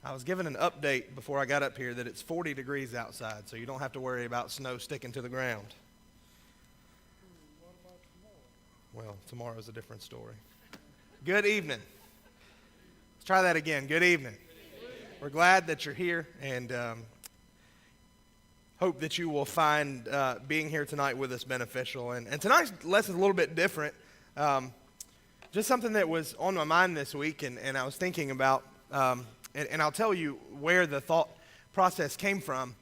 I was given an update before I got up here that it's 40 degrees outside, so you don't have to worry about snow sticking to the ground. What about tomorrow? Well, tomorrow's a different story. Good evening. Let's try that again. Good evening. We're glad that you're here and hope that you will find being here tonight with us beneficial. And tonight's lesson is a little bit different. Just something that was on my mind this week and I was thinking about, and I'll tell you where the thought process came from.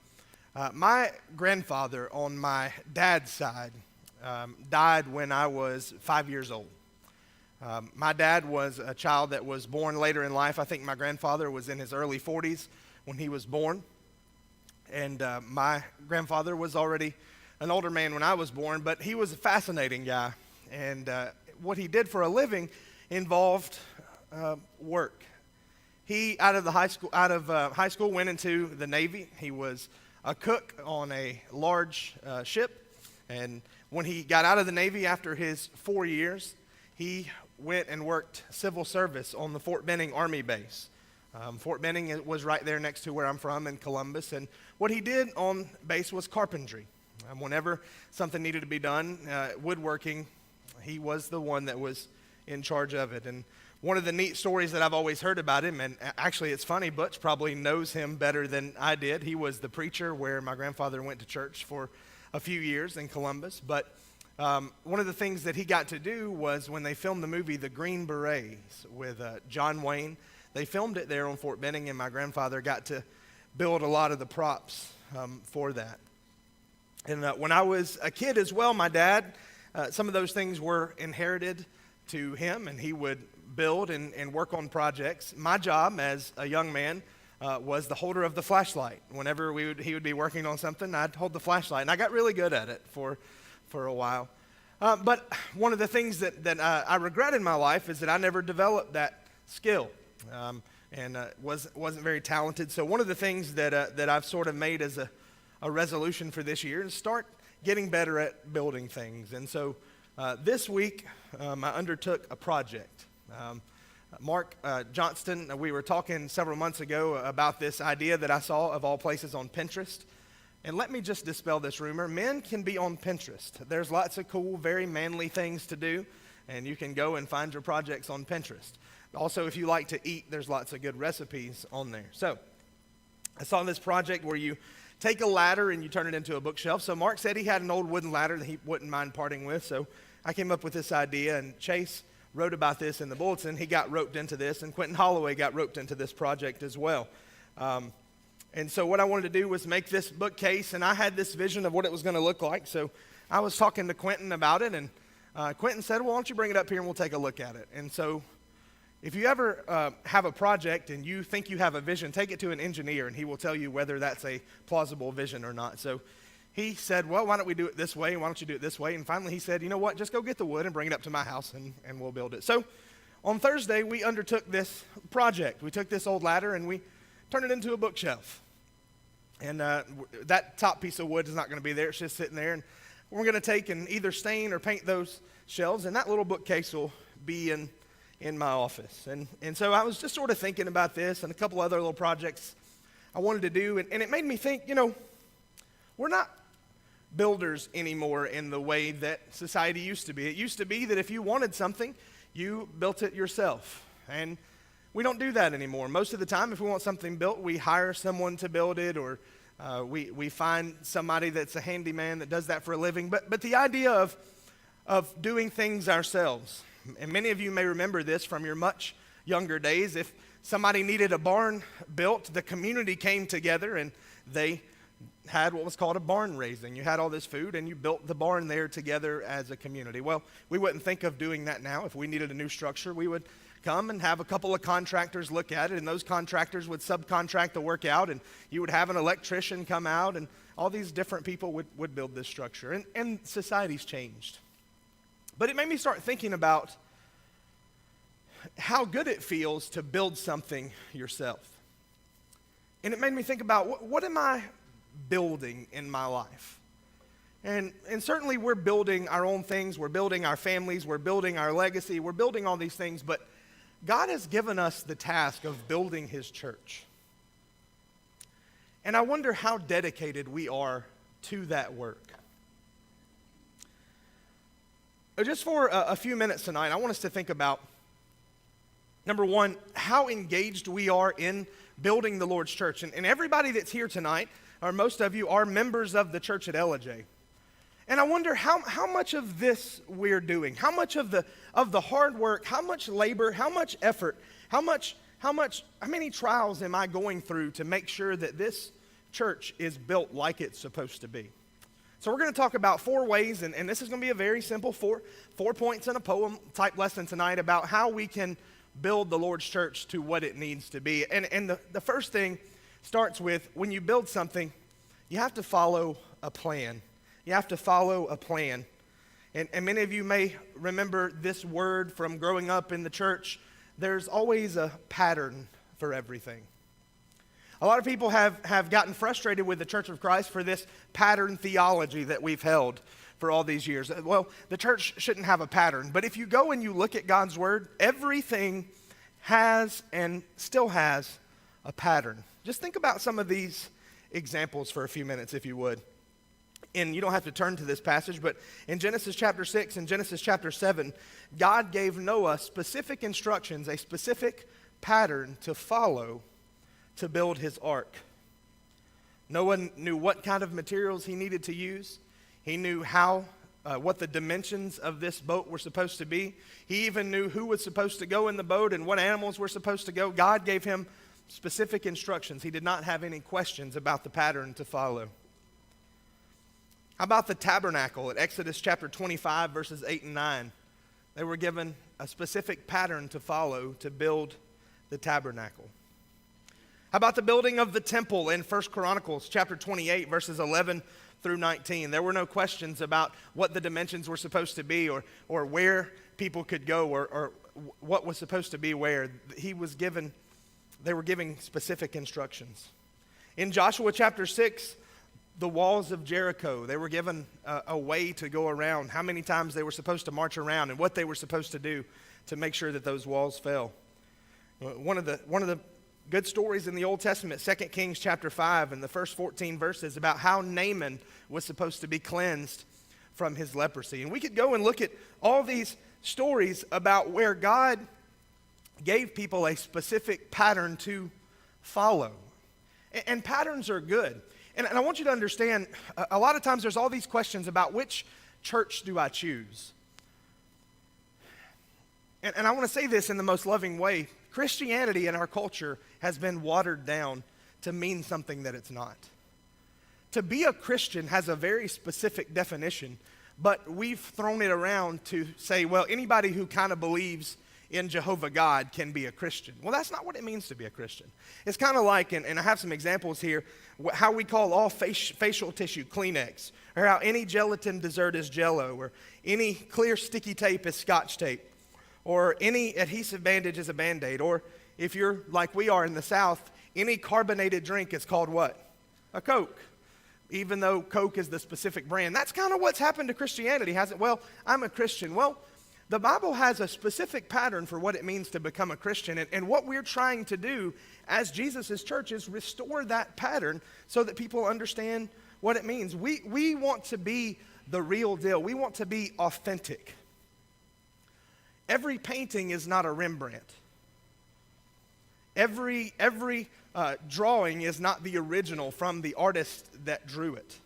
My grandfather on my dad's side died when I was 5 years old. My dad was a child that was born later in life. I think my grandfather was in his early 40s when he was born. And my grandfather was already an older man when I was born, but he was a fascinating guy. And what he did for a living involved work. He, out of high school, went into the Navy. He was a cook on a large ship. And when he got out of the Navy after his 4 years, he went and worked civil service on the Fort Benning Army base. Fort Benning was right there next to where I'm from in Columbus. And what he did on base was carpentry. Whenever something needed to be done, woodworking, he was the one that was in charge of it. And one of the neat stories that I've always heard about him, and actually it's funny, Butch probably knows him better than I did. He was the preacher where my grandfather went to church for a few years in Columbus. But one of the things that he got to do was when they filmed the movie The Green Berets with John Wayne, they filmed it there on Fort Benning, and my grandfather got to build a lot of the props for that. And when I was a kid as well, my dad, some of those things were inherited to him, and he would build and work on projects. My job as a young man was the holder of the flashlight. Whenever he would be working on something, I'd hold the flashlight, and I got really good at it for a while. But one of the things that I regret in my life is that I never developed that skill and wasn't very talented. So one of the things that I've sort of made as a resolution for this year is start getting better at building things. And so this week, I undertook a project. Mark Johnston, we were talking several months ago about this idea that I saw of all places on Pinterest. And let me just dispel this rumor. Men can be on Pinterest. There's lots of cool, very manly things to do, and you can go and find your projects on Pinterest. Also, if you like to eat, there's lots of good recipes on there. So I saw this project where you take a ladder and you turn it into a bookshelf. So Mark said he had an old wooden ladder that he wouldn't mind parting with. So I came up with this idea, and Chase wrote about this in the bulletin. He got roped into this, and Quentin Holloway got roped into this project as well. And so what I wanted to do was make this bookcase, and I had this vision of what it was going to look like. So I was talking to Quentin about it, and Quentin said, well, why don't you bring it up here and we'll take a look at it. And so if you ever have a project and you think you have a vision, take it to an engineer, and he will tell you whether that's a plausible vision or not. So he said, well, why don't we do it this way, and why don't you do it this way? And finally he said, you know what, just go get the wood and bring it up to my house, and we'll build it. So on Thursday, we undertook this project. We took this old ladder, and we turned it into a bookshelf. And that top piece of wood is not going to be there. It's just sitting there. And we're going to take and either stain or paint those shelves, and that little bookcase will be in my office. And so I was just sort of thinking about this and a couple other little projects I wanted to do. And it made me think, we're not builders anymore in the way that society used to be. It used to be that if you wanted something, you built it yourself. And we don't do that anymore. Most of the time, if we want something built, we hire someone to build it, or we find somebody that's a handyman that does that for a living. But the idea of doing things ourselves, and many of you may remember this from your much younger days. If somebody needed a barn built, the community came together and they had what was called a barn raising. You had all this food and you built the barn there together as a community. Well, we wouldn't think of doing that now. If we needed a new structure, we would come and have a couple of contractors look at it, and those contractors would subcontract the work out, and you would have an electrician come out, and all these different people would build this structure. And society's changed. But it made me start thinking about how good it feels to build something yourself. And it made me think about what am I building in my life? And certainly we're building our own things. We're building our families. We're building our legacy. We're building all these things. But God has given us the task of building His church. And I wonder how dedicated we are to that work. Just for a few minutes tonight, I want us to think about, number one, how engaged we are in building the Lord's church. And everybody that's here tonight, or most of you, are members of the church at Ellijay. And I wonder how much of this we're doing, how much of the hard work, how much labor, how much effort, how many trials am I going through to make sure that this church is built like it's supposed to be? So we're going to talk about 4 ways, and this is going to be a very simple four points in a poem type lesson tonight about how we can build the Lord's church to what it needs to be. And the first thing starts with, when you build something, you have to follow a plan. You have to follow a plan. And many of you may remember this word from growing up in the church. There's always a pattern for everything. A lot of people have gotten frustrated with the Church of Christ for this pattern theology that we've held for all these years. Well, the church shouldn't have a pattern, but if you go and you look at God's word, everything has and still has a pattern. Just think about some of these examples for a few minutes, if you would. And you don't have to turn to this passage, but in Genesis chapter 6 and Genesis chapter 7, God gave Noah specific instructions, a specific pattern to follow to build his ark. Noah knew what kind of materials he needed to use. He knew what the dimensions of this boat were supposed to be. He even knew who was supposed to go in the boat and what animals were supposed to go. God gave him specific instructions. He did not have any questions about the pattern to follow. How about the tabernacle at Exodus chapter 25, verses 8 and 9? They were given a specific pattern to follow to build the tabernacle. How about the building of the temple in 1 Chronicles chapter 28, verses 11 through 19? There were no questions about what the dimensions were supposed to be or where people could go or what was supposed to be where. They were giving specific instructions. In Joshua chapter 6, the walls of Jericho, they were given a way to go around, how many times they were supposed to march around and what they were supposed to do to make sure that those walls fell. One of the good stories in the Old Testament, 2 Kings chapter 5 and the first 14 verses about how Naaman was supposed to be cleansed from his leprosy. And we could go and look at all these stories about where God gave people a specific pattern to follow. And patterns are good. And I want you to understand, a lot of times there's all these questions about which church do I choose? And I want to say this in the most loving way. Christianity in our culture has been watered down to mean something that it's not. To be a Christian has a very specific definition, but we've thrown it around to say, well, anybody who kind of believes in Jehovah God can be a Christian. Well, that's not what it means to be a Christian. It's kind of like, and I have some examples here, how we call all facial tissue Kleenex, or how any gelatin dessert is Jell-O, or any clear sticky tape is Scotch tape, or any adhesive bandage is a Band-Aid, or if you're like we are in the South, any carbonated drink is called what? A Coke, even though Coke is the specific brand. That's kind of what's happened to Christianity, hasn't it? Well, I'm a Christian. Well, the Bible has a specific pattern for what it means to become a Christian, and what we're trying to do as Jesus' church is restore that pattern so that people understand what it means. We want to be the real deal. We want to be authentic. Every painting is not a Rembrandt. Every drawing is not the original from the artist that drew it.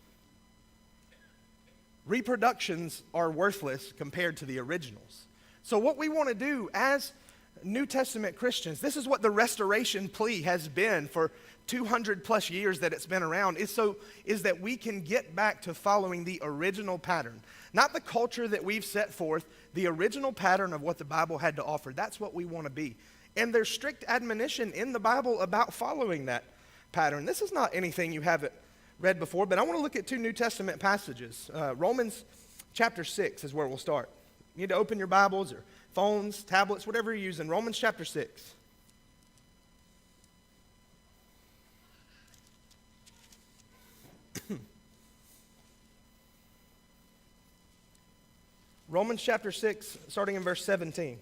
Reproductions are worthless compared to the originals. So what we want to do as New Testament Christians, this is what the restoration plea has been for 200 plus years that it's been around, is that we can get back to following the original pattern. Not the culture that we've set forth, the original pattern of what the Bible had to offer. That's what we want to be. And there's strict admonition in the Bible about following that pattern. This is not anything you haven't read before, but I want to look at 2 New Testament passages. Romans chapter 6 is where we'll start. You need to open your Bibles or phones, tablets, whatever you're using. Romans chapter 6. Romans chapter 6, starting in verse 17.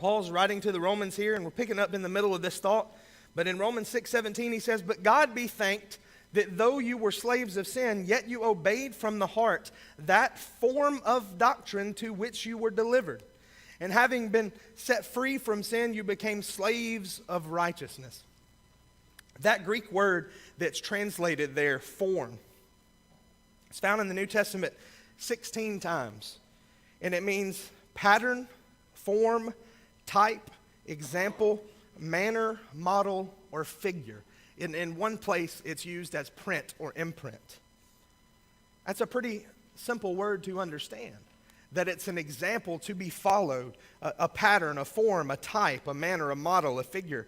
Paul's writing to the Romans here, and we're picking up in the middle of this thought. But in Romans 6:17, he says, "But God be thanked that though you were slaves of sin, yet you obeyed from the heart that form of doctrine to which you were delivered. And having been set free from sin, you became slaves of righteousness." That Greek word that's translated there, form, it's found in the New Testament 16 times. And it means pattern, form, type, example, manner, model, or figure. In one place, it's used as print or imprint. That's a pretty simple word to understand, that it's an example to be followed, a pattern, a form, a type, a manner, a model, a figure.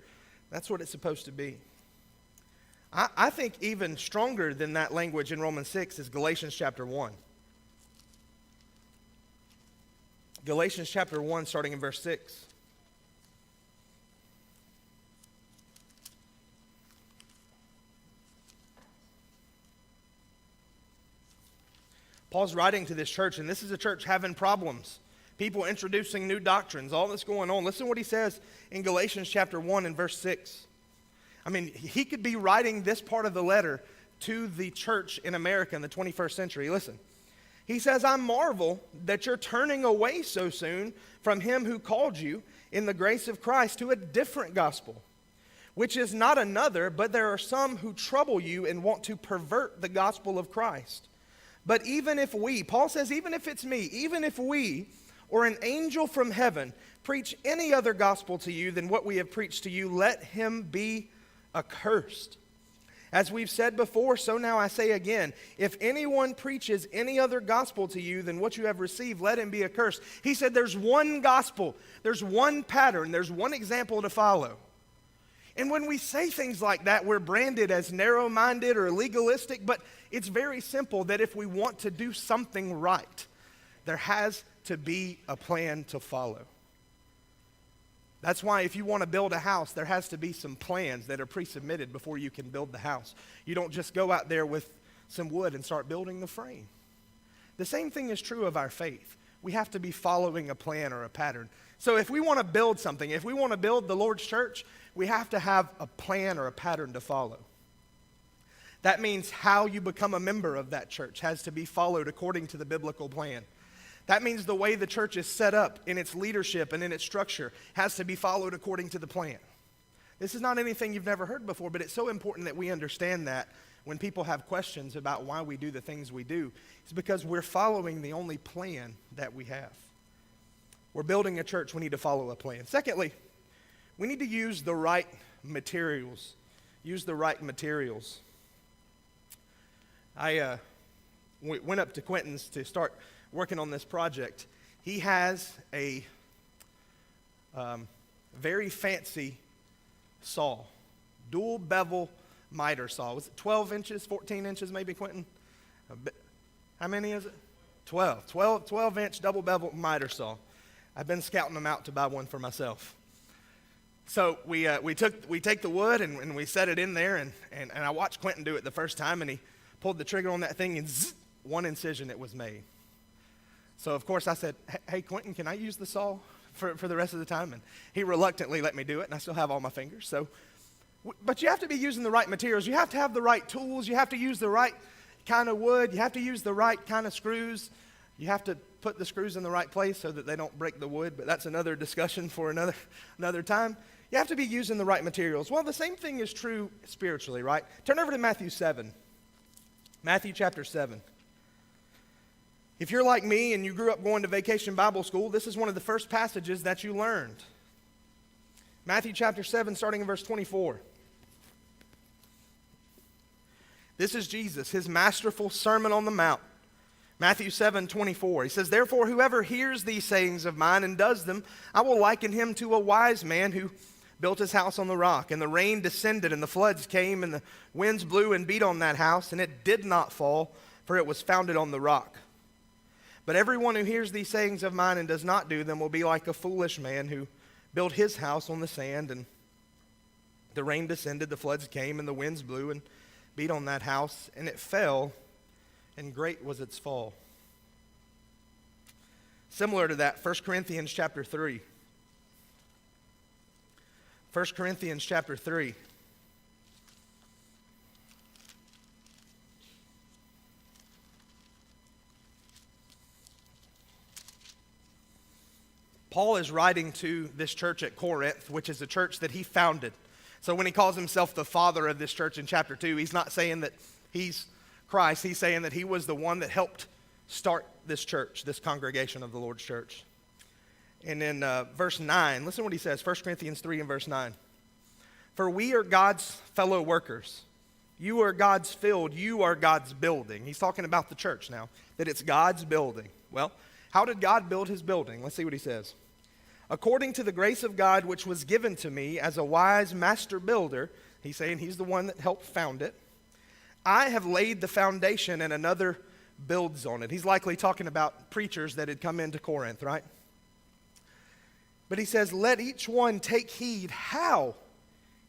That's what it's supposed to be. I think even stronger than that language in Romans 6 is Galatians chapter 1. Galatians chapter 1, starting in verse 6. Paul's writing to this church, and this is a church having problems. People introducing new doctrines, all this going on. Listen to what he says in Galatians chapter 1 and verse 6. I mean, he could be writing this part of the letter to the church in America in the 21st century. Listen. He says, "I marvel that you're turning away so soon from him who called you in the grace of Christ to a different gospel, which is not another, but there are some who trouble you and want to pervert the gospel of Christ. But even if we," Paul says, even if it's me, even if we or an angel from heaven preach any other gospel to you than what we have preached to you, let him be accursed. As we've said before, so now I say again, if anyone preaches any other gospel to you than what you have received, let him be accursed. He said there's one gospel, there's one pattern, there's one example to follow. And when we say things like that, we're branded as narrow-minded or legalistic, but it's very simple that if we want to do something right, there has to be a plan to follow. That's why if you want to build a house, there has to be some plans that are pre-submitted before you can build the house. You don't just go out there with some wood and start building the frame. The same thing is true of our faith. We have to be following a plan or a pattern. So if we want to build something, if we want to build the Lord's church, we have to have a plan or a pattern to follow. That means how you become a member of that church has to be followed according to the biblical plan. That means the way the church is set up in its leadership and in its structure has to be followed according to the plan. This is not anything you've never heard before, but it's so important that we understand that when people have questions about why we do the things we do. It's because we're following the only plan that we have. We're building a church, we need to follow a plan. Secondly, we need to use the right materials. Use the right materials. I went up to Quentin's to start working on this project. He has a very fancy saw, dual bevel miter saw. Was it 12 inches, 14 inches maybe, Quentin? How many is it? 12-inch double bevel miter saw. I've been scouting them out to buy one for myself. So we take the wood and we set it in there, and I watched Quentin do it the first time, and he pulled the trigger on that thing, and zzz, one incision it was made. So of course I said, "Hey Quentin, can I use the saw for the rest of the time?" And he reluctantly let me do it, and I still have all my fingers. So, but you have to be using the right materials. You have to have the right tools. You have to use the right kind of wood. You have to use the right kind of screws. You have to put the screws in the right place so that they don't break the wood, but that's another discussion for another time. You have to be using the right materials. Well, the same thing is true spiritually, right? Turn over to Matthew 7. Matthew chapter 7. If you're like me and you grew up going to Vacation Bible School, this is one of the first passages that you learned. Matthew chapter 7, starting in verse 24. This is Jesus, his masterful Sermon on the Mount. Matthew 7:24. He says, "Therefore, whoever hears these sayings of mine and does them, I will liken him to a wise man who built his house on the rock. And the rain descended, and the floods came, and the winds blew and beat on that house, and it did not fall, for it was founded on the rock. But everyone who hears these sayings of mine and does not do them will be like a foolish man who built his house on the sand, and the rain descended, the floods came, and the winds blew and beat on that house, and it fell, and great was its fall." Similar to that, 1 Corinthians chapter 3. 1 Corinthians chapter 3. Paul is writing to this church at Corinth, which is a church that he founded. So when he calls himself the father of this church in chapter 2, he's not saying that he's Christ. He's saying that he was the one that helped start this church, this congregation of the Lord's church. And in verse 9, listen to what he says, 1 Corinthians 3 and verse 9. For we are God's fellow workers. You are God's field. You are God's building. He's talking about the church now, that it's God's building. Well, how did God build his building? Let's see what he says. According to the grace of God which was given to me as a wise master builder, he's saying he's the one that helped found it, I have laid the foundation and another builds on it. He's likely talking about preachers that had come into Corinth, right? But he says, let each one take heed how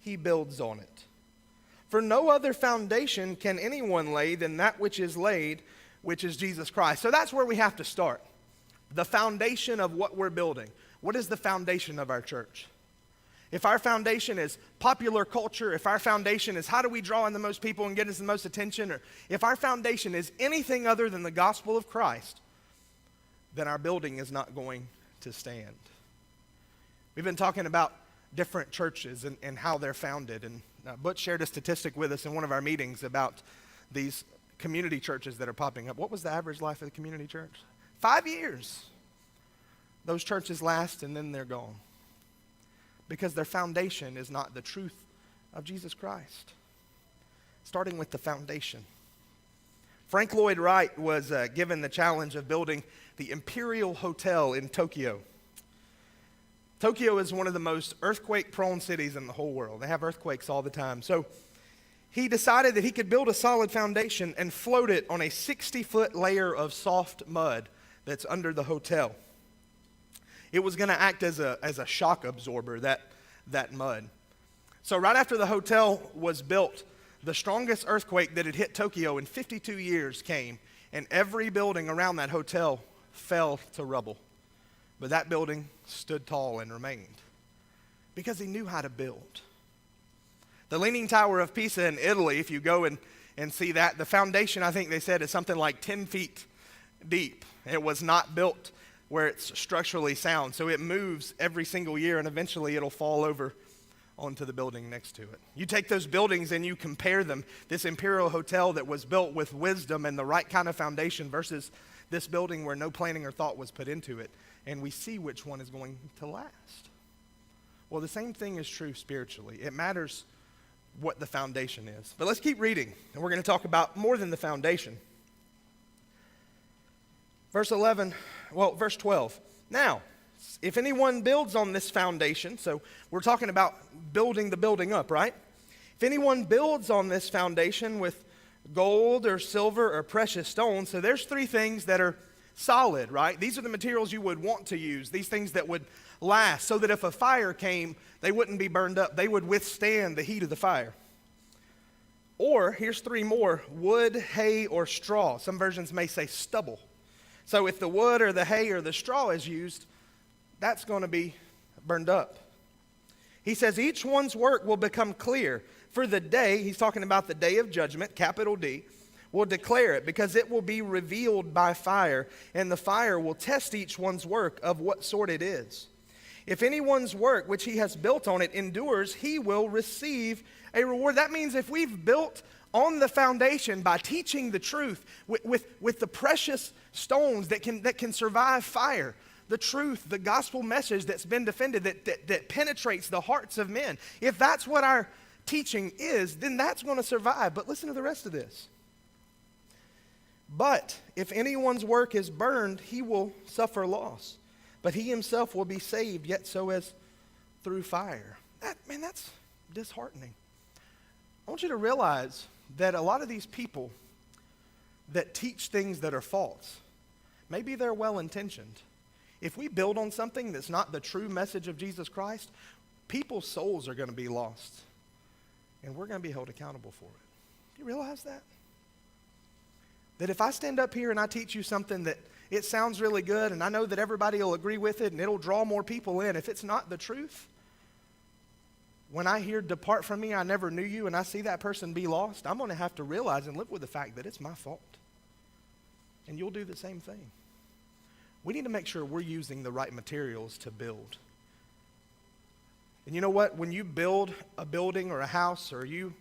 he builds on it. For no other foundation can anyone lay than that which is laid, which is Jesus Christ. So that's where we have to start. The foundation of what we're building. What is the foundation of our church? If our foundation is popular culture, if our foundation is how do we draw in the most people and get us the most attention, or if our foundation is anything other than the gospel of Christ, then our building is not going to stand. We've been talking about different churches and how they're founded. And Butch shared a statistic with us in one of our meetings about these community churches that are popping up. What was the average life of the community church? 5 years. Those churches last and then they're gone. Because their foundation is not the truth of Jesus Christ. Starting with the foundation. Frank Lloyd Wright was given the challenge of building the Imperial Hotel in Tokyo. Tokyo is one of the most earthquake-prone cities in the whole world. They have earthquakes all the time. So he decided that he could build a solid foundation and float it on a 60-foot layer of soft mud that's under the hotel. It was going to act as a shock absorber, that mud. So right after the hotel was built, the strongest earthquake that had hit Tokyo in 52 years came, and every building around that hotel fell to rubble. But that building stood tall and remained because he knew how to build. The Leaning Tower of Pisa in Italy, if you go and see that, the foundation, I think they said, is something like 10 feet deep. It was not built where it's structurally sound. So it moves every single year, and eventually it'll fall over onto the building next to it. You take those buildings and you compare them, this Imperial Hotel that was built with wisdom and the right kind of foundation versus this building where no planning or thought was put into it, and we see which one is going to last. Well, the same thing is true spiritually. It matters what the foundation is. But let's keep reading, and we're going to talk about more than the foundation. Verse 12. Now, if anyone builds on this foundation, so we're talking about building the building up, right? If anyone builds on this foundation with gold or silver or precious stones, so there's three things that are solid, right? These are the materials you would want to use, these things that would last, so that if a fire came, they wouldn't be burned up. They would withstand the heat of the fire. Or, here's three more, wood, hay, or straw. Some versions may say stubble. So if the wood or the hay or the straw is used, that's going to be burned up. He says each one's work will become clear. For the day, he's talking about the day of judgment, capital D, will declare it because it will be revealed by fire, and the fire will test each one's work of what sort it is. If anyone's work which he has built on it endures, he will receive a reward. That means if we've built on the foundation by teaching the truth with the precious stones that can survive fire, the truth, the gospel message that's been defended, that penetrates the hearts of men. If that's what our teaching is, then that's going to survive. But listen to the rest of this. But if anyone's work is burned, he will suffer loss. But he himself will be saved, yet so as through fire. That's disheartening. I want you to realize that a lot of these people that teach things that are false, maybe they're well-intentioned. If we build on something that's not the true message of Jesus Christ, people's souls are going to be lost. And we're going to be held accountable for it. Do you realize that? That if I stand up here and I teach you something that it sounds really good and I know that everybody will agree with it and it'll draw more people in, if it's not the truth, when I hear depart from me, I never knew you, and I see that person be lost, I'm going to have to realize and live with the fact that it's my fault. And you'll do the same thing. We need to make sure we're using the right materials to build. And you know what? When you build a building or a house, or you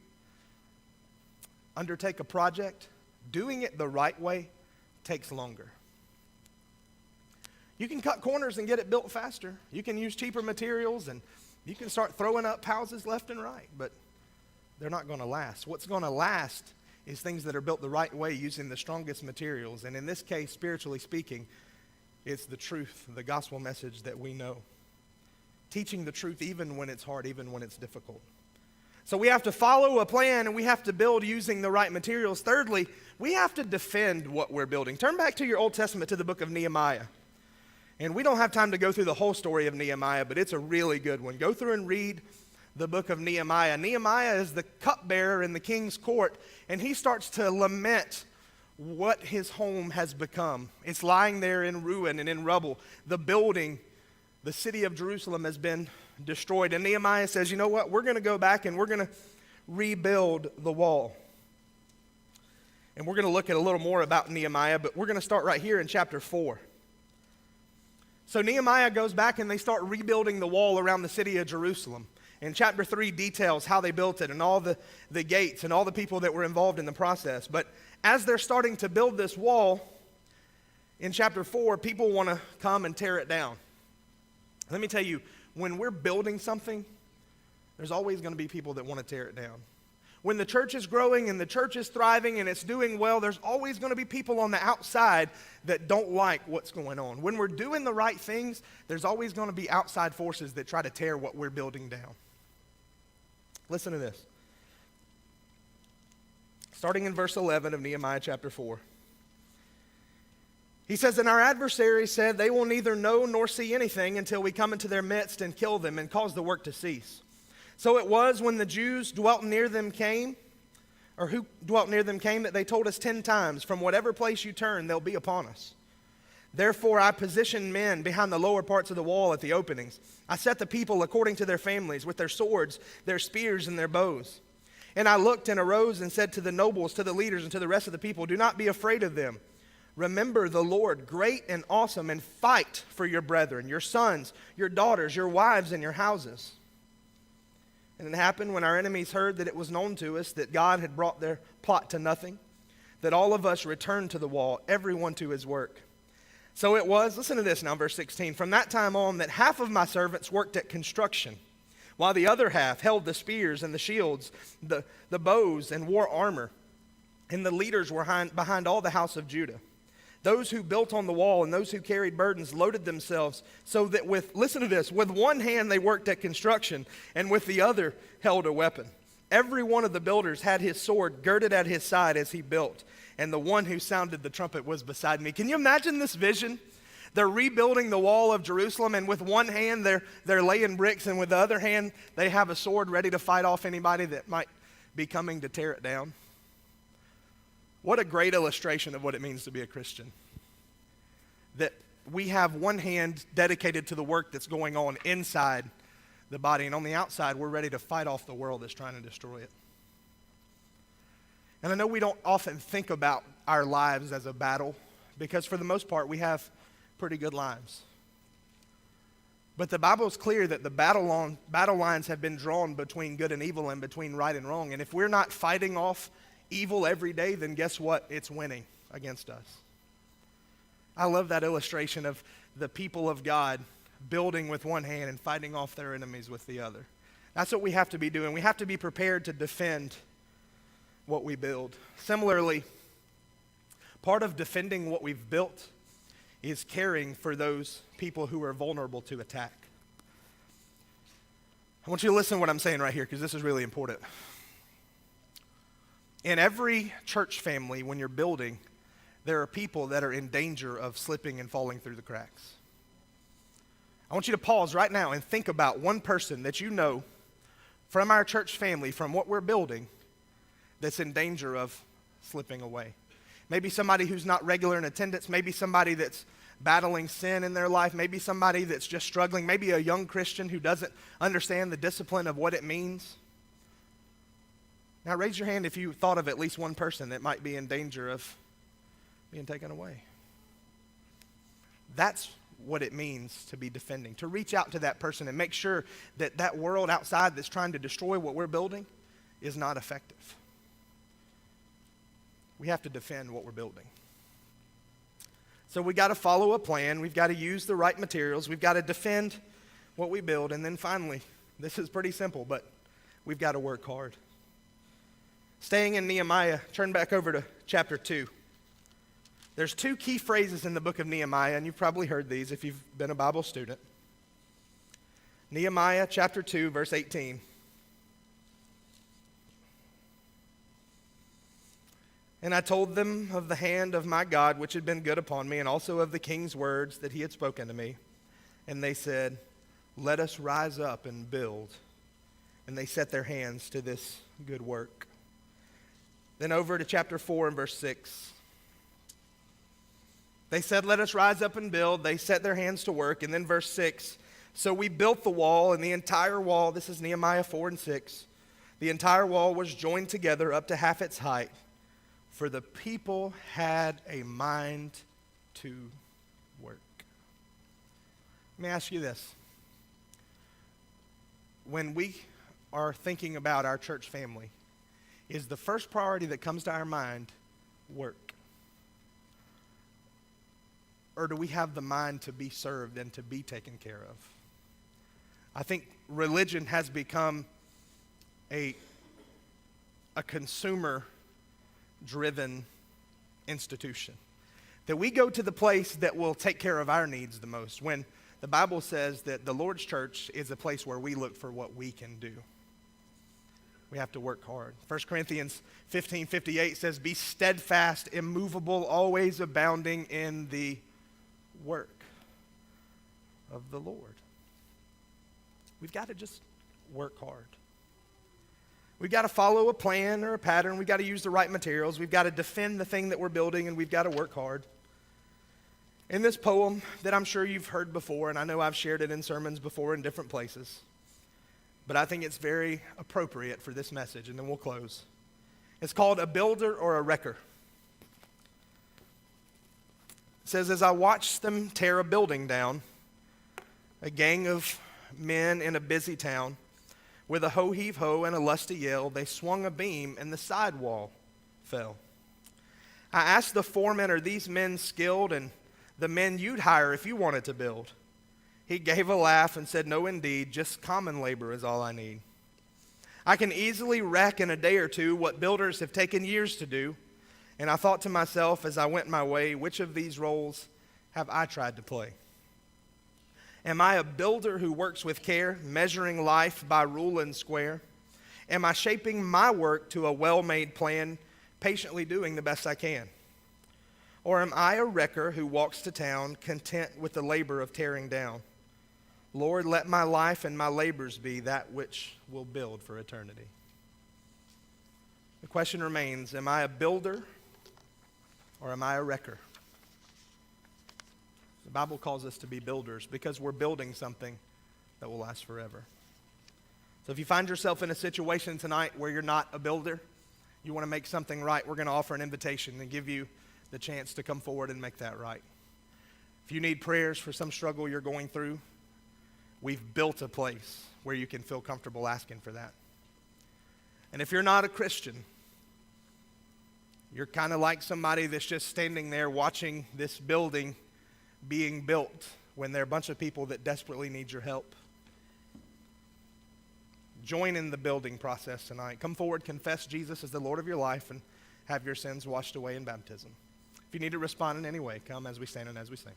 undertake a project, doing it the right way takes longer. You can cut corners and get it built faster. You can use cheaper materials and you can start throwing up houses left and right, but they're not going to last. What's going to last is things that are built the right way using the strongest materials. And in this case, spiritually speaking, it's the truth, the gospel message that we know. Teaching the truth even when it's hard, even when it's difficult. So we have to follow a plan and we have to build using the right materials. Thirdly, we have to defend what we're building. Turn back to your Old Testament to the book of Nehemiah. And we don't have time to go through the whole story of Nehemiah, but it's a really good one. Go through and read the book of Nehemiah. Nehemiah is the cupbearer in the king's court, and he starts to lament what his home has become. It's lying there in ruin and in rubble. The building, the city of Jerusalem, has been destroyed. And Nehemiah says, you know what? We're going to go back and we're going to rebuild the wall. And we're going to look at a little more about Nehemiah, but we're going to start right here in chapter 4. So Nehemiah goes back and they start rebuilding the wall around the city of Jerusalem. And chapter 3 details how they built it and all the gates and all the people that were involved in the process. But as they're starting to build this wall, in chapter 4, people want to come and tear it down. Let me tell you, when we're building something, there's always going to be people that want to tear it down. When the church is growing and the church is thriving and it's doing well, there's always going to be people on the outside that don't like what's going on. When we're doing the right things, there's always going to be outside forces that try to tear what we're building down. Listen to this. Starting in verse 11 of Nehemiah chapter 4. He says, and our adversaries said, they will neither know nor see anything until we come into their midst and kill them and cause the work to cease. So it was when the Jews who dwelt near them came, that they told us 10 times, from whatever place you turn, they'll be upon us. Therefore I positioned men behind the lower parts of the wall at the openings. I set the people according to their families, with their swords, their spears, and their bows. And I looked and arose and said to the nobles, to the leaders, and to the rest of the people, do not be afraid of them. Remember the Lord, great and awesome, and fight for your brethren, your sons, your daughters, your wives, and your houses. And it happened when our enemies heard that it was known to us that God had brought their plot to nothing, that all of us returned to the wall, everyone to his work. So it was, listen to this now, verse 16, from that time on that half of my servants worked at construction, while the other half held the spears and the shields, the bows and wore armor. And the leaders were behind all the house of Judah. Those who built on the wall and those who carried burdens loaded themselves so that listen to this, with one hand they worked at construction and with the other held a weapon. Every one of the builders had his sword girded at his side as he built, and the one who sounded the trumpet was beside me. Can you imagine this vision? They're rebuilding the wall of Jerusalem, and with one hand they're laying bricks, and with the other hand they have a sword ready to fight off anybody that might be coming to tear it down. What a great illustration of what it means to be a Christian. That we have one hand dedicated to the work that's going on inside the body, and on the outside, we're ready to fight off the world that's trying to destroy it. And I know we don't often think about our lives as a battle, because for the most part, we have pretty good lives. But the Bible is clear that the battle lines have been drawn between good and evil and between right and wrong. And if we're not fighting off evil every day, then guess what? It's winning against us. I love that illustration of the people of God building with one hand and fighting off their enemies with the other. That's what we have to be doing. We have to be prepared to defend what we build. Similarly, part of defending what we've built is caring for those people who are vulnerable to attack. I want you to listen to what I'm saying right here, because this is really important. In every church family, when you're building, there are people that are in danger of slipping and falling through the cracks. I want you to pause right now and think about one person that you know from our church family, from what we're building, that's in danger of slipping away. Maybe somebody who's not regular in attendance, maybe somebody that's battling sin in their life, maybe somebody that's just struggling, maybe a young Christian who doesn't understand the discipline of what it means. Now raise your hand if you thought of at least one person that might be in danger of being taken away. That's what it means to be defending, to reach out to that person and make sure that that world outside that's trying to destroy what we're building is not effective. We have to defend what we're building. So we got to follow a plan. We've got to use the right materials. We've got to defend what we build. And then finally, this is pretty simple, but we've got to work hard. Staying in Nehemiah, turn back over to chapter 2. There's two key phrases in the book of Nehemiah, and you've probably heard these if you've been a Bible student. Nehemiah chapter 2, verse 18. And I told them of the hand of my God which had been good upon me, and also of the king's words that he had spoken to me. And they said, let us rise up and build. And they set their hands to this good work. Then over to chapter 4 and verse 6. They said, let us rise up and build. They set their hands to work. And then verse 6. So we built the wall, and the entire wall, this is Nehemiah 4 and 6. The entire wall was joined together up to half its height. For the people had a mind to work. Let me ask you this. When we are thinking about our church family, is the first priority that comes to our mind work? Or do we have the mind to be served and to be taken care of? I think religion has become a consumer-driven institution. That we go to the place that will take care of our needs the most, when the Bible says that the Lord's church is a place where we look for what we can do. We have to work hard. 1 Corinthians 15:58 says, be steadfast, immovable, always abounding in the work of the Lord. We've got to just work hard. We've got to follow a plan or a pattern. We've got to use the right materials. We've got to defend the thing that we're building, and we've got to work hard. In this poem that I'm sure you've heard before, and I know I've shared it in sermons before in different places, but I think it's very appropriate for this message, and then we'll close. It's called A Builder or a Wrecker. It says, as I watched them tear a building down, a gang of men in a busy town, with a ho-heave-ho and a lusty yell, they swung a beam and the side wall fell. I asked the foreman, are these men skilled and the men you'd hire if you wanted to build? He gave a laugh and said, no, indeed, just common labor is all I need. I can easily wreck in a day or two what builders have taken years to do. And I thought to myself as I went my way, which of these roles have I tried to play? Am I a builder who works with care, measuring life by rule and square? Am I shaping my work to a well-made plan, patiently doing the best I can? Or am I a wrecker who walks to town, content with the labor of tearing down? Lord, let my life and my labors be that which will build for eternity. The question remains, am I a builder or am I a wrecker? The Bible calls us to be builders because we're building something that will last forever. So if you find yourself in a situation tonight where you're not a builder, you want to make something right, we're going to offer an invitation and give you the chance to come forward and make that right. If you need prayers for some struggle you're going through, we've built a place where you can feel comfortable asking for that. And if you're not a Christian, you're kind of like somebody that's just standing there watching this building being built when there are a bunch of people that desperately need your help. Join in the building process tonight. Come forward, confess Jesus as the Lord of your life, and have your sins washed away in baptism. If you need to respond in any way, come as we stand and as we sing.